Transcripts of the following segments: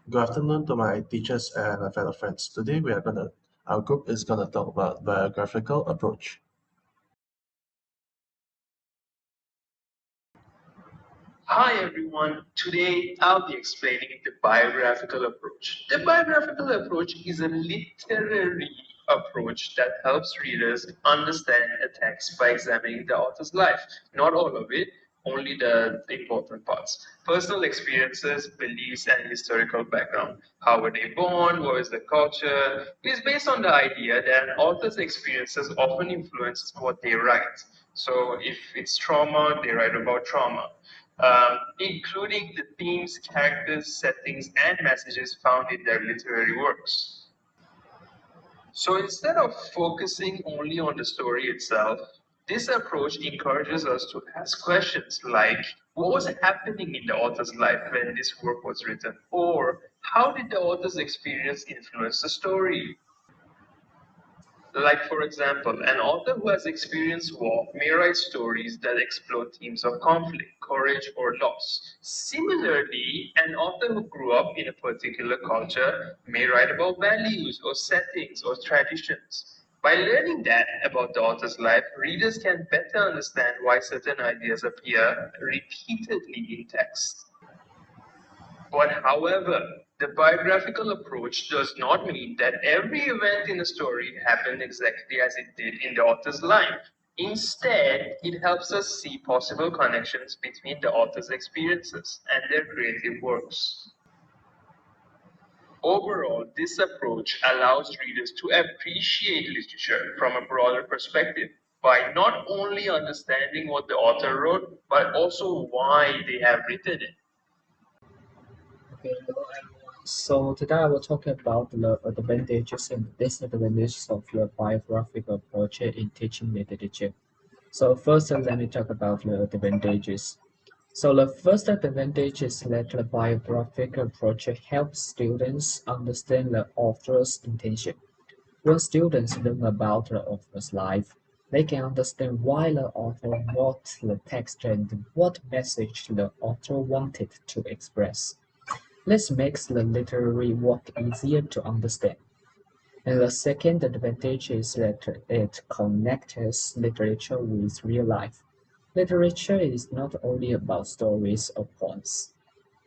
Good afternoon to my teachers and my fellow friends. Today our group is gonna talk about biographical approach. Hi everyone, today I'll be explaining the biographical approach. The biographical approach is a literary approach that helps readers understand a text by examining the author's life. Not all of it, only the important parts. Personal experiences, beliefs, and historical background. How were they born? What is the culture? It is based on the idea that an author's experiences often influence what they write. So if it's trauma, they write about trauma, including the themes, characters, settings, and messages found in their literary works. So instead of focusing only on the story itself, this approach encourages us to ask questions like what was happening in the author's life when this work was written? Or how did the author's experience influence the story? Like, for example, an author who has experienced war may write stories that explore themes of conflict, courage, or loss. Similarly, an author who grew up in a particular culture may write about values or settings or traditions. By learning that about the author's life, readers can better understand why certain ideas appear repeatedly in text. But however, the biographical approach does not mean that every event in a story happened exactly as it did in the author's life. Instead, it helps us see possible connections between the author's experiences and their creative works. Overall, this approach allows readers to appreciate literature from a broader perspective by not only understanding what the author wrote, but also why they have written it. Okay, hello everyone. So today I will talk about the advantages and disadvantages of the biographical approach in teaching literature. So first, let me talk about the advantages. So the first advantage is that the biographical approach helps students understand the author's intention. When students learn about the author's life, they can understand why the author wrote the text and what message the author wanted to express. This makes the literary work easier to understand. And the second advantage is that it connects literature with real life. Literature is not only about stories or poems.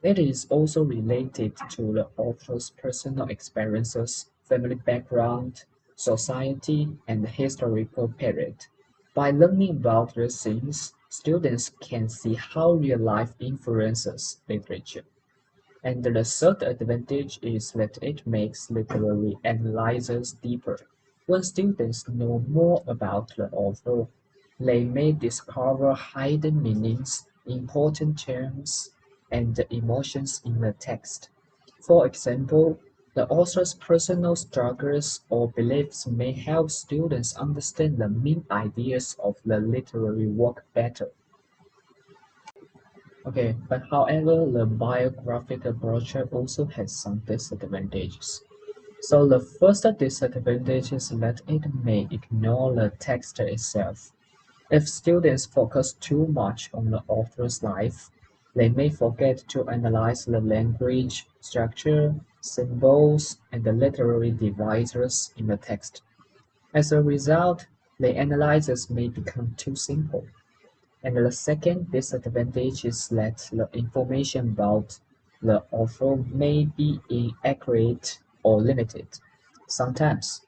It is also related to the author's personal experiences, family background, society, and historical period. By learning about these things, students can see how real life influences literature. And the third advantage is that it makes literary analysis deeper. When students know more about the author, they may discover hidden meanings, important terms, and emotions in the text. For example, the author's personal struggles or beliefs may help students understand the main ideas of the literary work better. Okay, but however, the biographical brochure also has some disadvantages. So the first disadvantage is that it may ignore the text itself. If students focus too much on the author's life, they may forget to analyze the language, structure, symbols, and the literary devices in the text. As a result, the analysis may become too simple. And the second disadvantage is that the information about the author may be inaccurate or limited. Sometimes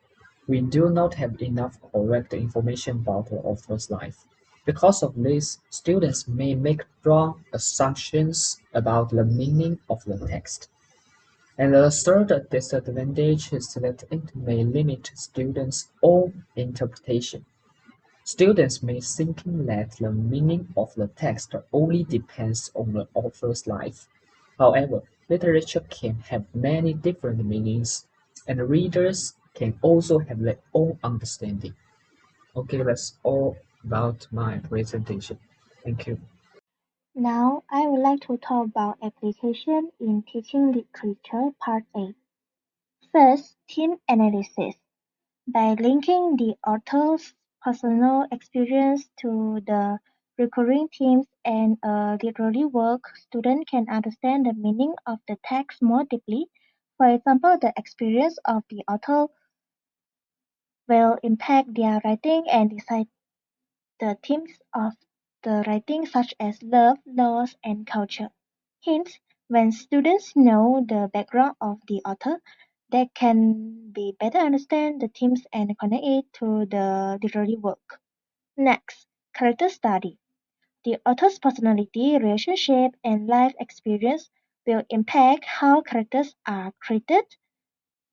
we do not have enough correct information about the author's life. Because of this, students may make wrong assumptions about the meaning of the text. And the third disadvantage is that it may limit students' own interpretation. Students may think that the meaning of the text only depends on the author's life. However, literature can have many different meanings, and readers can also have their own understanding. Okay, that's all about my presentation. Thank you. Now, I would like to talk about application in teaching literature part A. First, theme analysis. By linking the author's personal experience to the recurring themes in a literary work, students can understand the meaning of the text more deeply. For example, the experience of the author will impact their writing and decide the themes of the writing such as love, loss, and culture. Hence, when students know the background of the author, they can be better understand the themes and connect it to the literary work. Next, character study. The author's personality, relationship, and life experience will impact how characters are treated.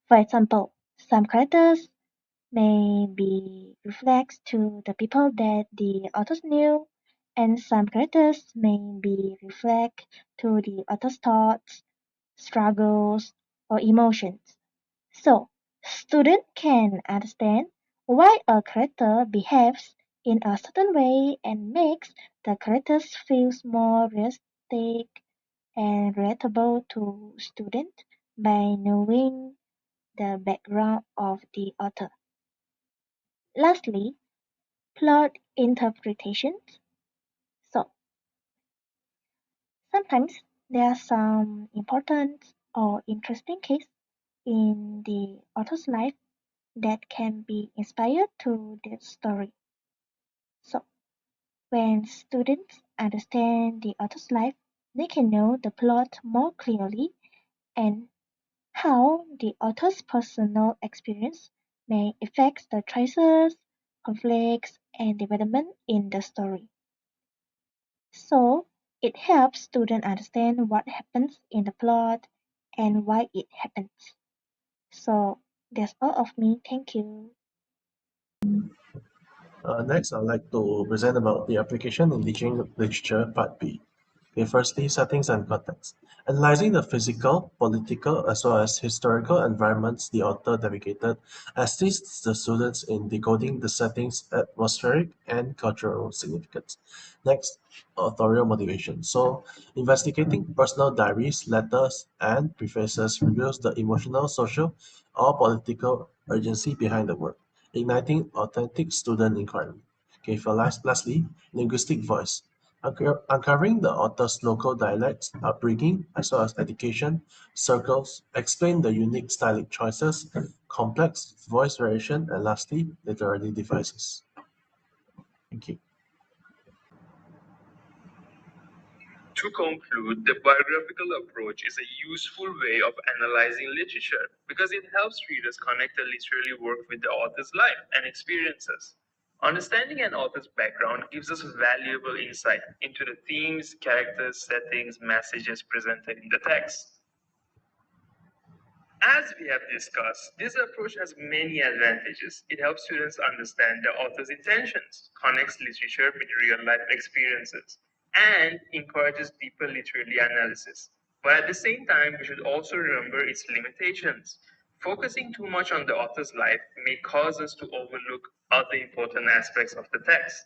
For example, some characters may be reflects to the people that the authors knew, and some characters may be reflect to the author's thoughts, struggles, or emotions. So, student can understand why a character behaves in a certain way and makes the characters feels more realistic and relatable to student by knowing the background of the author. Lastly, plot interpretations. So, sometimes there are some important or interesting case in the author's life that can be inspired to the story. So, when students understand the author's life, they can know the plot more clearly and how the author's personal experience may affect the choices, conflicts, and development in the story. So, it helps students understand what happens in the plot and why it happens. So, that's all of me. Thank you. Next, I'd like to present about the application in teaching literature, part B. Okay, firstly, settings and context. Analyzing the physical, political, as well as historical environments the author navigated assists the students in decoding the setting's atmospheric and cultural significance. Next, authorial motivation. So, investigating personal diaries, letters, and prefaces reveals the emotional, social, or political urgency behind the work, igniting authentic student inquiry. Okay, for lastly, linguistic voice. Uncovering the author's local dialects, upbringing, as well as education, circles, explain the unique stylistic choices, complex voice variation, and lastly, literary devices. Thank you. To conclude, the biographical approach is a useful way of analyzing literature because it helps readers connect the literary work with the author's life and experiences. Understanding an author's background gives us valuable insight into the themes, characters, settings, messages presented in the text. As we have discussed, this approach has many advantages. It helps students understand the author's intentions, connects literature with real life experiences, and encourages deeper literary analysis. But at the same time, we should also remember its limitations. Focusing too much on the author's life may cause us to overlook other important aspects of the text,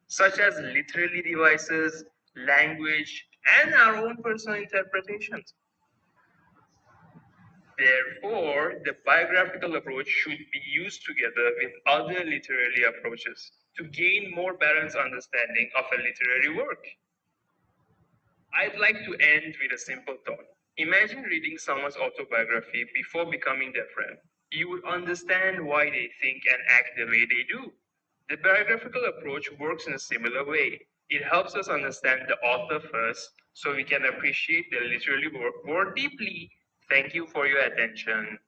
such as literary devices, language, and our own personal interpretations. Therefore, the biographical approach should be used together with other literary approaches to gain more balanced understanding of a literary work. I'd like to end with a simple thought. Imagine reading someone's autobiography before becoming their friend. You would understand why they think and act the way they do. The biographical approach works in a similar way. It helps us understand the author first so we can appreciate their literary work more deeply. Thank you for your attention.